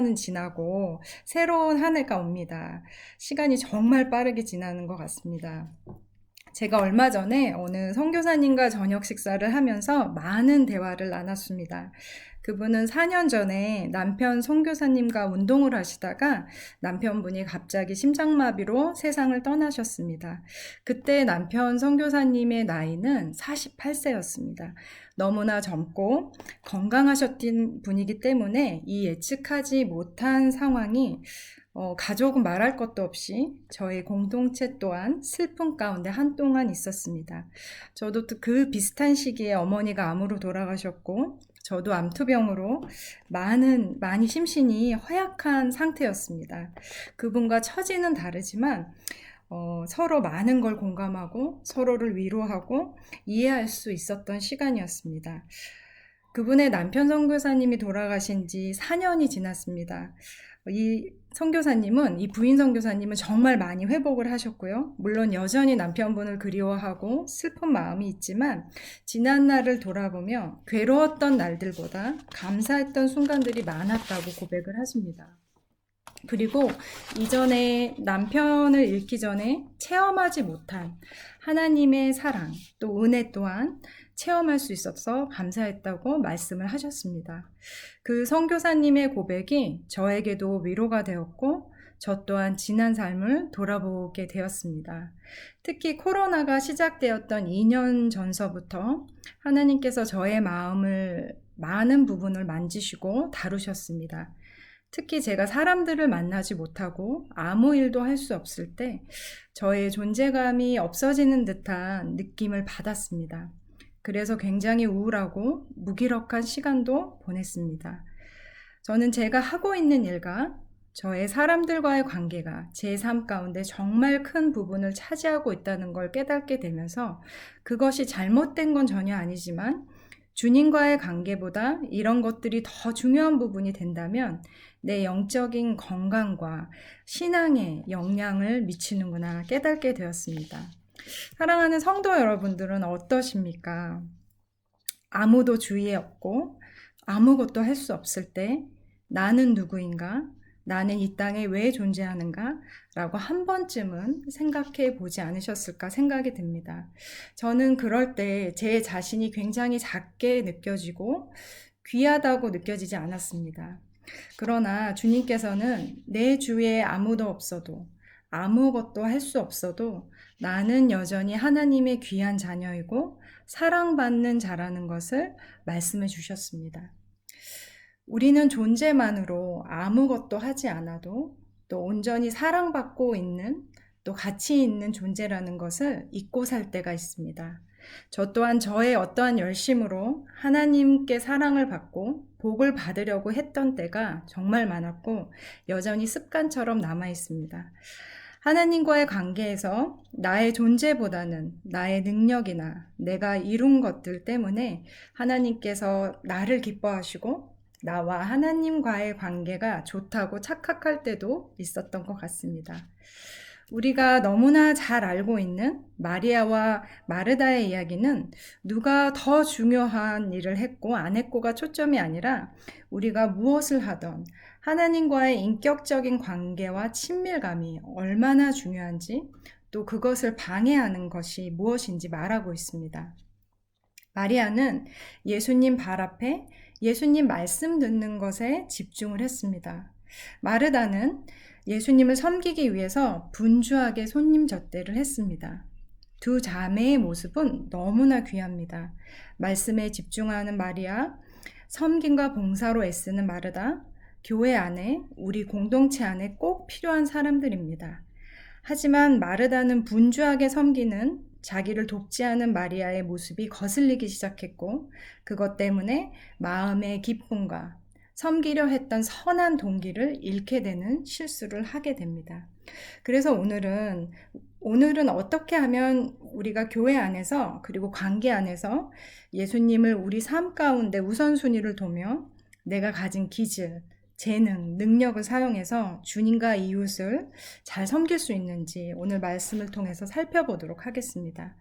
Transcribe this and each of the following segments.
1년은 지나고 새로운 한 해가 옵니다. 시간이 정말 빠르게 지나는 것 같습니다. 제가 얼마 전에 어느 선교사님과 저녁 식사를 하면서 많은 대화를 나눴습니다. 그분은 4년 전에 남편 선교사님과 운동을 하시다가 남편분이 갑자기 심장마비로 세상을 떠나셨습니다. 그때 남편 선교사님의 나이는 48세였습니다. 너무나 젊고 건강하셨던 분이기 때문에 이 예측하지 못한 상황이 가족은 말할 것도 없이 저희 공동체 또한 슬픔 가운데 한동안 있었습니다. 저도 또 그 비슷한 시기에 어머니가 암으로 돌아가셨고 저도 암투병으로 많이 심신이 허약한 상태였습니다. 그분과 처지는 다르지만 서로 많은 걸 공감하고 서로를 위로하고 이해할 수 있었던 시간이었습니다. 그분의 남편 선교사님이 돌아가신 지 4년이 지났습니다. 이 부인 선교사님은 정말 많이 회복을 하셨고요. 물론 여전히 남편분을 그리워하고 슬픈 마음이 있지만 지난 날을 돌아보며 괴로웠던 날들보다 감사했던 순간들이 많았다고 고백을 하십니다. 그리고 이전에 남편을 잃기 전에 체험하지 못한 하나님의 사랑, 또 은혜 또한 체험할 수 있어서 감사했다고 말씀을 하셨습니다. 그 선교사님의 고백이 저에게도 위로가 되었고 저 또한 지난 삶을 돌아보게 되었습니다. 특히 코로나가 시작되었던 2년 전서부터 하나님께서 저의 마음을 많은 부분을 만지시고 다루셨습니다. 특히 제가 사람들을 만나지 못하고 아무 일도 할 수 없을 때 저의 존재감이 없어지는 듯한 느낌을 받았습니다. 그래서 굉장히 우울하고 무기력한 시간도 보냈습니다. 저는 제가 하고 있는 일과 저의 사람들과의 관계가 제 삶 가운데 정말 큰 부분을 차지하고 있다는 걸 깨닫게 되면서 그것이 잘못된 건 전혀 아니지만 주님과의 관계보다 이런 것들이 더 중요한 부분이 된다면 내 영적인 건강과 신앙에 영향을 미치는구나 깨닫게 되었습니다. 사랑하는 성도 여러분들은 어떠십니까? 아무도 주위에 없고 아무것도 할 수 없을 때 나는 누구인가? 나는 이 땅에 왜 존재하는가? 라고 한 번쯤은 생각해 보지 않으셨을까 생각이 듭니다. 저는 그럴 때 제 자신이 굉장히 작게 느껴지고 귀하다고 느껴지지 않았습니다. 그러나 주님께서는 내 주위에 아무도 없어도 아무것도 할 수 없어도 나는 여전히 하나님의 귀한 자녀이고 사랑받는 자라는 것을 말씀해 주셨습니다. 우리는 존재만으로 아무것도 하지 않아도 또 온전히 사랑받고 있는 또 가치 있는 존재라는 것을 잊고 살 때가 있습니다. 저 또한 저의 어떠한 열심으로 하나님께 사랑을 받고 복을 받으려고 했던 때가 정말 많았고 여전히 습관처럼 남아 있습니다. 하나님과의 관계에서 나의 존재보다는 나의 능력이나 내가 이룬 것들 때문에 하나님께서 나를 기뻐하시고 나와 하나님과의 관계가 좋다고 착각할 때도 있었던 것 같습니다. 우리가 너무나 잘 알고 있는 마리아와 마르다의 이야기는 누가 더 중요한 일을 했고 안 했고가 초점이 아니라 우리가 무엇을 하던 하나님과의 인격적인 관계와 친밀감이 얼마나 중요한지 또 그것을 방해하는 것이 무엇인지 말하고 있습니다. 마리아는 예수님 발 앞에 예수님 말씀 듣는 것에 집중을 했습니다. 마르다는 예수님을 섬기기 위해서 분주하게 손님 접대를 했습니다. 두 자매의 모습은 너무나 귀합니다. 말씀에 집중하는 마리아, 섬김과 봉사로 애쓰는 마르다, 교회 안에, 우리 공동체 안에 꼭 필요한 사람들입니다. 하지만 마르다는 분주하게 섬기는 자기를 돕지 않은 마리아의 모습이 거슬리기 시작했고 그것 때문에 마음의 기쁨과 섬기려 했던 선한 동기를 잃게 되는 실수를 하게 됩니다. 그래서 오늘은 어떻게 하면 우리가 교회 안에서 그리고 관계 안에서 예수님을 우리 삶 가운데 우선순위를 두며 내가 가진 기질, 재능, 능력을 사용해서 주님과 이웃을 잘 섬길 수 있는지 오늘 말씀을 통해서 살펴보도록 하겠습니다.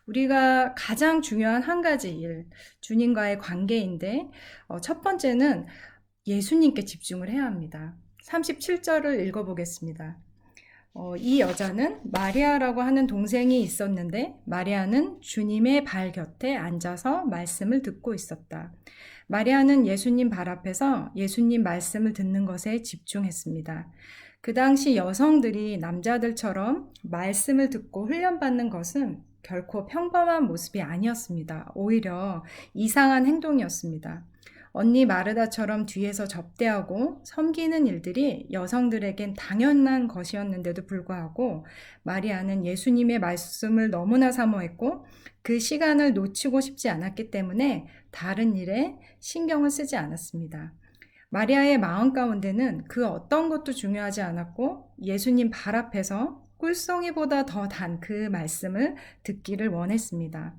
우리가 가장 중요한 한 가지 일, 주님과의 관계인데 첫 번째는 예수님께 집중을 해야 합니다. 37절을 읽어보겠습니다. 이 여자는 마리아라고 하는 동생이 있었는데 마리아는 주님의 발 곁에 앉아서 말씀을 듣고 있었다. 마리아는 예수님 발 앞에서 예수님 말씀을 듣는 것에 집중했습니다. 그 당시 여성들이 남자들처럼 말씀을 듣고 훈련받는 것은 결코 평범한 모습이 아니었습니다. 오히려 이상한 행동이었습니다. 언니 마르다처럼 뒤에서 접대하고 섬기는 일들이 여성들에겐 당연한 것이었는데도 불구하고 마리아는 예수님의 말씀을 너무나 사모했고 그 시간을 놓치고 싶지 않았기 때문에 다른 일에 신경을 쓰지 않았습니다. 마리아의 마음 가운데는 그 어떤 것도 중요하지 않았고 예수님 발 앞에서 꿀송이보다 더 단 그 말씀을 듣기를 원했습니다.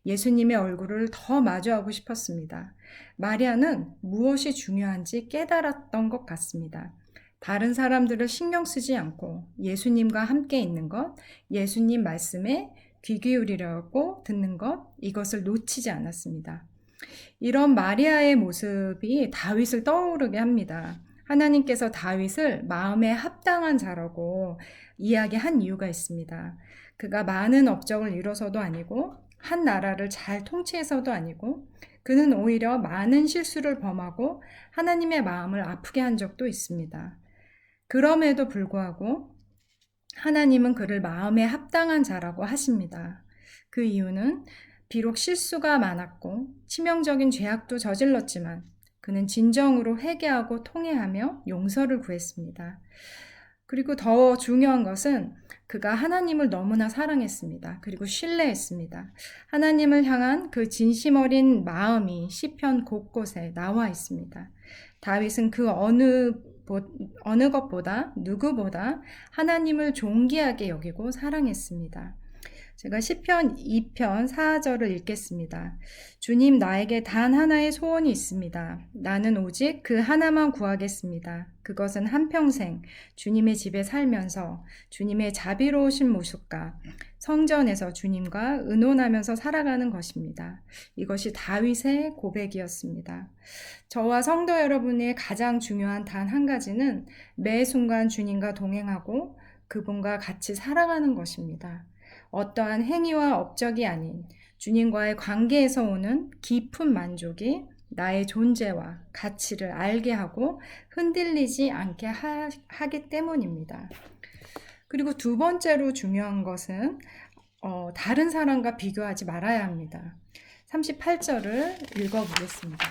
예수님의 얼굴을 더 마주하고 싶었습니다. 마리아는 무엇이 중요한지 깨달았던 것 같습니다. 다른 사람들을 신경 쓰지 않고 예수님과 함께 있는 것, 예수님 말씀에 귀 기울이려고 듣는 것, 이것을 놓치지 않았습니다. 이런 마리아의 모습이 다윗을 떠오르게 합니다. 하나님께서 다윗을 마음에 합당한 자라고 이야기한 이유가 있습니다. 그가 많은 업적을 이뤄서도 아니고 한 나라를 잘 통치해서도 아니고 그는 오히려 많은 실수를 범하고 하나님의 마음을 아프게 한 적도 있습니다. 그럼에도 불구하고 하나님은 그를 마음에 합당한 자라고 하십니다. 그 이유는 비록 실수가 많았고 치명적인 죄악도 저질렀지만 그는 진정으로 회개하고 통회하며 용서를 구했습니다. 그리고 더 중요한 것은 그가 하나님을 너무나 사랑했습니다. 그리고 신뢰했습니다. 하나님을 향한 그 진심 어린 마음이 시편 곳곳에 나와 있습니다. 다윗은 그 어느 것보다 누구보다 하나님을 존귀하게 여기고 사랑했습니다. 제가 시편 2편 4절을 읽겠습니다. 주님, 나에게 단 하나의 소원이 있습니다. 나는 오직 그 하나만 구하겠습니다. 그것은 한평생 주님의 집에 살면서 주님의 자비로우신 모습과 성전에서 주님과 의논하면서 살아가는 것입니다. 이것이 다윗의 고백이었습니다. 저와 성도 여러분의 가장 중요한 단 한 가지는 매 순간 주님과 동행하고 그분과 같이 살아가는 것입니다. 어떠한 행위와 업적이 아닌 주님과의 관계에서 오는 깊은 만족이 나의 존재와 가치를 알게 하고 흔들리지 않게 하기 때문입니다. 그리고 두 번째로 중요한 것은 다른 사람과 비교하지 말아야 합니다. 38절을 읽어보겠습니다.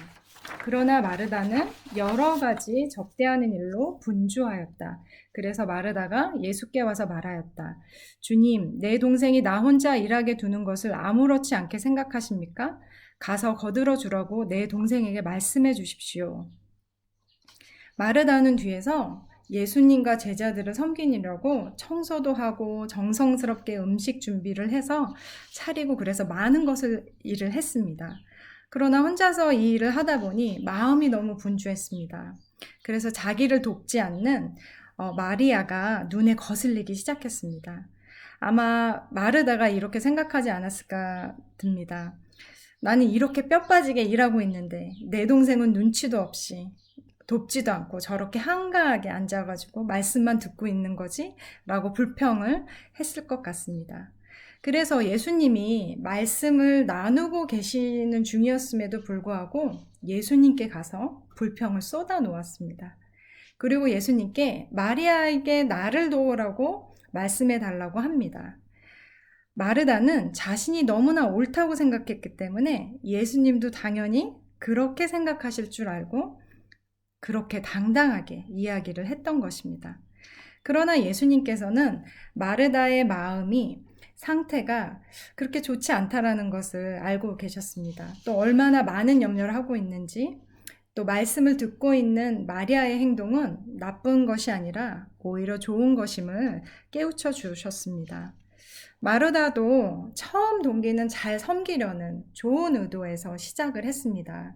그러나 마르다는 여러 가지 접대하는 일로 분주하였다. 그래서 마르다가 예수께 와서 말하였다. 주님, 내 동생이 나 혼자 일하게 두는 것을 아무렇지 않게 생각하십니까? 가서 거들어 주라고 내 동생에게 말씀해 주십시오. 마르다는 뒤에서 예수님과 제자들을 섬기려고 청소도 하고 정성스럽게 음식 준비를 해서 차리고 그래서 많은 일을 했습니다. 그러나 혼자서 이 일을 하다 보니 마음이 너무 분주했습니다. 그래서 자기를 돕지 않는 마리아가 눈에 거슬리기 시작했습니다. 아마 마르다가 이렇게 생각하지 않았을까 듭니다. 나는 이렇게 뼈 빠지게 일하고 있는데 내 동생은 눈치도 없이 돕지도 않고 저렇게 한가하게 앉아가지고 말씀만 듣고 있는 거지? 라고 불평을 했을 것 같습니다. 그래서 예수님이 말씀을 나누고 계시는 중이었음에도 불구하고 예수님께 가서 불평을 쏟아 놓았습니다. 그리고 예수님께 마리아에게 나를 도우라고 말씀해 달라고 합니다. 마르다는 자신이 너무나 옳다고 생각했기 때문에 예수님도 당연히 그렇게 생각하실 줄 알고 그렇게 당당하게 이야기를 했던 것입니다. 그러나 예수님께서는 마르다의 상태가 그렇게 좋지 않다라는 것을 알고 계셨습니다. 또 얼마나 많은 염려를 하고 있는지, 또 말씀을 듣고 있는 마리아의 행동은 나쁜 것이 아니라 오히려 좋은 것임을 깨우쳐 주셨습니다. 마르다도 처음 동기는 잘 섬기려는 좋은 의도에서 시작을 했습니다.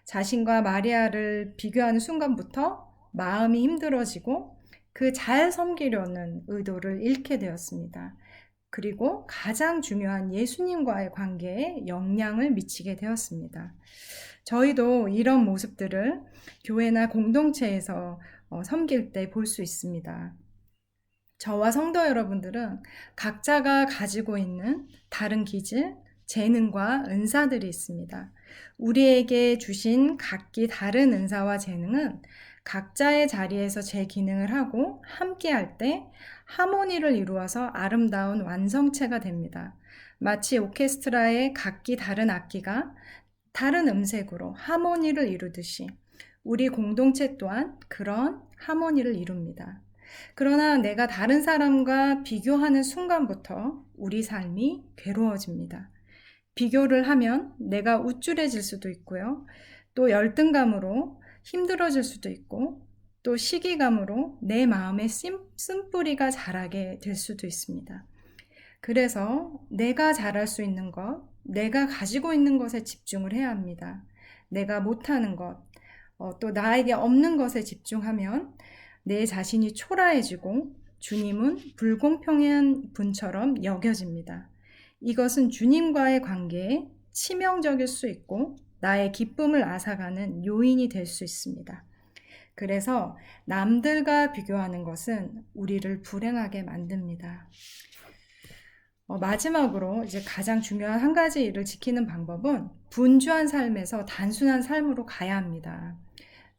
자신과 마리아를 비교하는 순간부터 마음이 힘들어지고 그 잘 섬기려는 의도를 잃게 되었습니다. 그리고 가장 중요한 예수님과의 관계에 영향을 미치게 되었습니다. 저희도 이런 모습들을 교회나 공동체에서 섬길 때 볼 수 있습니다. 저와 성도 여러분들은 각자가 가지고 있는 다른 기질, 재능과 은사들이 있습니다. 우리에게 주신 각기 다른 은사와 재능은 각자의 자리에서 제 기능을 하고 함께 할 때 하모니를 이루어서 아름다운 완성체가 됩니다. 마치 오케스트라의 각기 다른 악기가 다른 음색으로 하모니를 이루듯이 우리 공동체 또한 그런 하모니를 이룹니다. 그러나 내가 다른 사람과 비교하는 순간부터 우리 삶이 괴로워집니다. 비교를 하면 내가 우쭐해질 수도 있고요. 또 열등감으로 힘들어질 수도 있고, 또 시기감으로 내 마음에 쓴뿌리가 자라게 될 수도 있습니다. 그래서 내가 잘할 수 있는 것, 내가 가지고 있는 것에 집중을 해야 합니다. 내가 못하는 것, 또 나에게 없는 것에 집중하면 내 자신이 초라해지고 주님은 불공평한 분처럼 여겨집니다. 이것은 주님과의 관계에 치명적일 수 있고 나의 기쁨을 앗아가는 요인이 될 수 있습니다. 그래서 남들과 비교하는 것은 우리를 불행하게 만듭니다. 마지막으로 이제 가장 중요한 한 가지 일을 지키는 방법은 분주한 삶에서 단순한 삶으로 가야 합니다.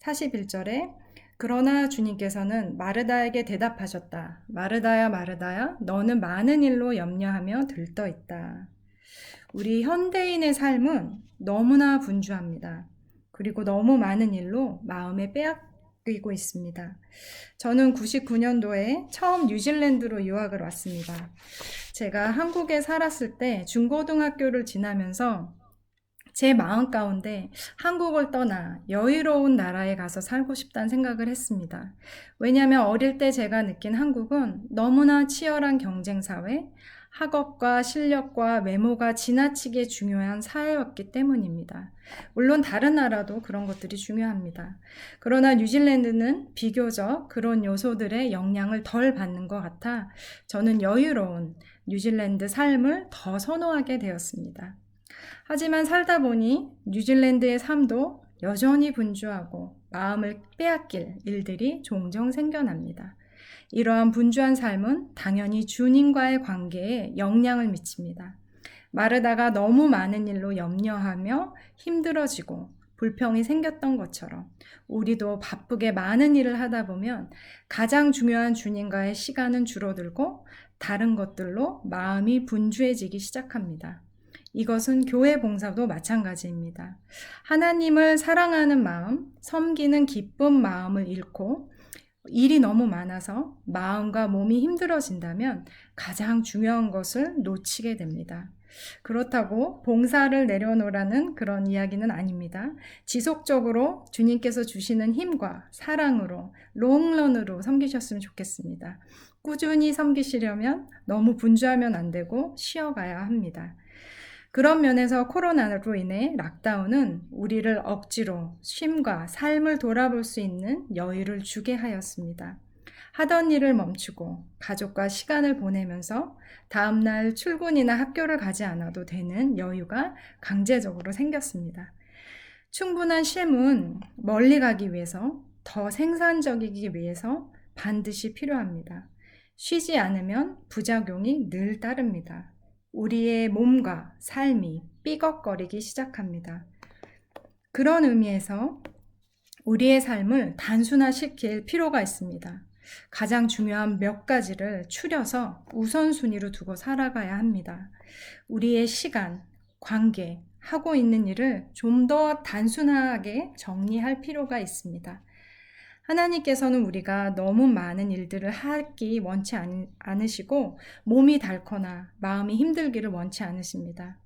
41절에 그러나 주님께서는 마르다에게 대답하셨다. 마르다야 마르다야 너는 많은 일로 염려하며 들떠있다. 우리 현대인의 삶은 너무나 분주합니다. 그리고 너무 많은 일로 마음에 빼앗기고 있습니다. 저는 99년도에 처음 뉴질랜드로 유학을 왔습니다. 제가 한국에 살았을 때 중고등학교를 지나면서 제 마음 가운데 한국을 떠나 여유로운 나라에 가서 살고 싶다는 생각을 했습니다. 왜냐하면 어릴 때 제가 느낀 한국은 너무나 치열한 경쟁사회, 학업과 실력과 외모가 지나치게 중요한 사회였기 때문입니다. 물론 다른 나라도 그런 것들이 중요합니다. 그러나 뉴질랜드는 비교적 그런 요소들의 영향을 덜 받는 것 같아 저는 여유로운 뉴질랜드 삶을 더 선호하게 되었습니다. 하지만 살다 보니 뉴질랜드의 삶도 여전히 분주하고 마음을 빼앗길 일들이 종종 생겨납니다. 이러한 분주한 삶은 당연히 주님과의 관계에 영향을 미칩니다. 마르다가 너무 많은 일로 염려하며 힘들어지고 불평이 생겼던 것처럼 우리도 바쁘게 많은 일을 하다 보면 가장 중요한 주님과의 시간은 줄어들고 다른 것들로 마음이 분주해지기 시작합니다. 이것은 교회 봉사도 마찬가지입니다. 하나님을 사랑하는 마음, 섬기는 기쁜 마음을 잃고 일이 너무 많아서 마음과 몸이 힘들어진다면 가장 중요한 것을 놓치게 됩니다. 그렇다고 봉사를 내려놓으라는 그런 이야기는 아닙니다. 지속적으로 주님께서 주시는 힘과 사랑으로 롱런으로 섬기셨으면 좋겠습니다. 꾸준히 섬기시려면 너무 분주하면 안 되고 쉬어가야 합니다. 그런 면에서 코로나로 인해 락다운은 우리를 억지로 쉼과 삶을 돌아볼 수 있는 여유를 주게 하였습니다. 하던 일을 멈추고 가족과 시간을 보내면서 다음날 출근이나 학교를 가지 않아도 되는 여유가 강제적으로 생겼습니다. 충분한 쉼은 멀리 가기 위해서, 더 생산적이기 위해서 반드시 필요합니다. 쉬지 않으면 부작용이 늘 따릅니다. 우리의 몸과 삶이 삐걱거리기 시작합니다. 그런 의미에서 우리의 삶을 단순화시킬 필요가 있습니다. 가장 중요한 몇 가지를 추려서 우선순위로 두고 살아가야 합니다. 우리의 시간, 관계, 하고 있는 일을 좀 더 단순하게 정리할 필요가 있습니다. 하나님께서는 우리가 너무 많은 일들을 하기 원치 않으시고 몸이 닳거나 마음이 힘들기를 원치 않으십니다.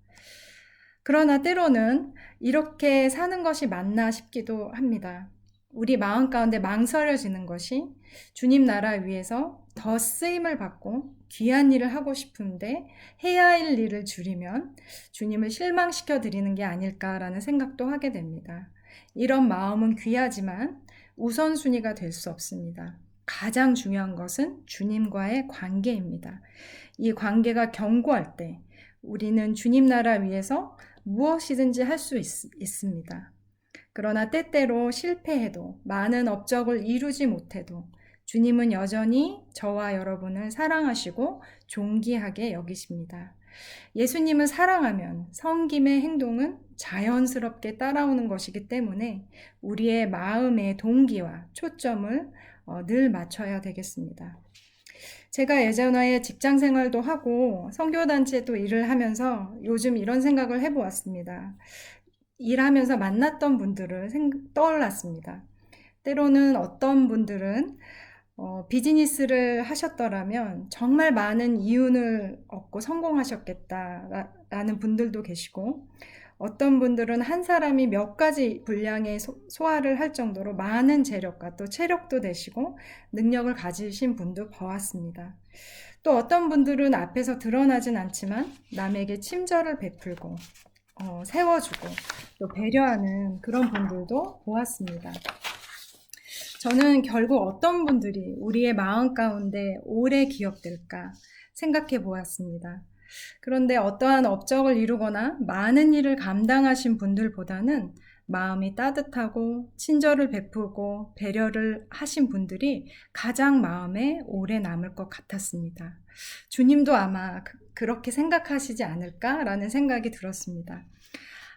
그러나 때로는 이렇게 사는 것이 맞나 싶기도 합니다. 우리 마음 가운데 망설여지는 것이 주님 나라 위해서 더 쓰임을 받고 귀한 일을 하고 싶은데 해야 할 일을 줄이면 주님을 실망시켜 드리는 게 아닐까라는 생각도 하게 됩니다. 이런 마음은 귀하지만 우선순위가 될 수 없습니다. 가장 중요한 것은 주님과의 관계입니다. 이 관계가 견고할 때 우리는 주님 나라 위해서 무엇이든지 할 수 있습니다. 그러나 때때로 실패해도 많은 업적을 이루지 못해도 주님은 여전히 저와 여러분을 사랑하시고 존귀하게 여기십니다. 예수님을 사랑하면 섬김의 행동은 자연스럽게 따라오는 것이기 때문에 우리의 마음의 동기와 초점을 늘 맞춰야 되겠습니다. 제가 예전에 직장 생활도 하고 선교단체 또 일을 하면서 요즘 이런 생각을 해보았습니다. 일하면서 만났던 분들을 떠올랐습니다. 때로는 어떤 분들은 비즈니스를 하셨더라면 정말 많은 이윤을 얻고 성공하셨겠다라는 분들도 계시고, 어떤 분들은 한 사람이 몇 가지 분량의 소화를 할 정도로 많은 재력과 또 체력도 되시고 능력을 가지신 분도 보았습니다. 또 어떤 분들은 앞에서 드러나진 않지만 남에게 친절을 베풀고 세워주고 또 배려하는 그런 분들도 보았습니다. 저는 결국 어떤 분들이 우리의 마음 가운데 오래 기억될까 생각해 보았습니다. 그런데 어떠한 업적을 이루거나 많은 일을 감당하신 분들보다는 마음이 따뜻하고 친절을 베푸고 배려를 하신 분들이 가장 마음에 오래 남을 것 같았습니다. 주님도 아마 그렇게 생각하시지 않을까라는 생각이 들었습니다.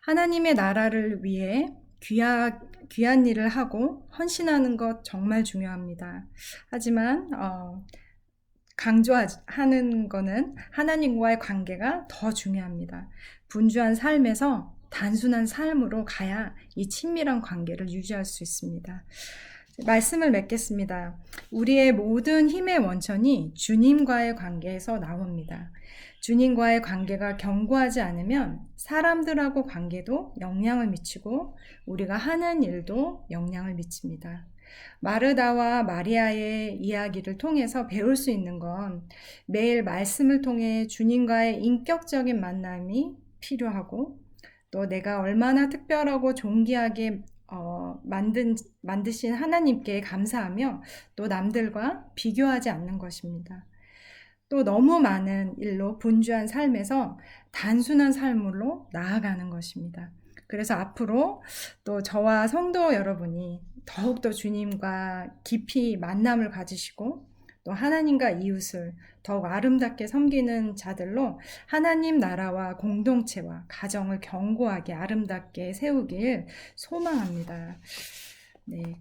하나님의 나라를 위해 귀한 일을 하고 헌신하는 것 정말 중요합니다. 하지만 강조하는 거는 하나님과의 관계가 더 중요합니다. 분주한 삶에서 단순한 삶으로 가야 이 친밀한 관계를 유지할 수 있습니다. 말씀을 맺겠습니다. 우리의 모든 힘의 원천이 주님과의 관계에서 나옵니다. 주님과의 관계가 견고하지 않으면 사람들하고 관계도 영향을 미치고 우리가 하는 일도 영향을 미칩니다. 마르다와 마리아의 이야기를 통해서 배울 수 있는 건 매일 말씀을 통해 주님과의 인격적인 만남이 필요하고 또 내가 얼마나 특별하고 존귀하게 만드신 하나님께 감사하며 또 남들과 비교하지 않는 것입니다. 또 너무 많은 일로 분주한 삶에서 단순한 삶으로 나아가는 것입니다. 그래서 앞으로 또 저와 성도 여러분이 더욱더 주님과 깊이 만남을 가지시고 또 하나님과 이웃을 더욱 아름답게 섬기는 자들로 하나님 나라와 공동체와 가정을 견고하게 아름답게 세우길 소망합니다. 네.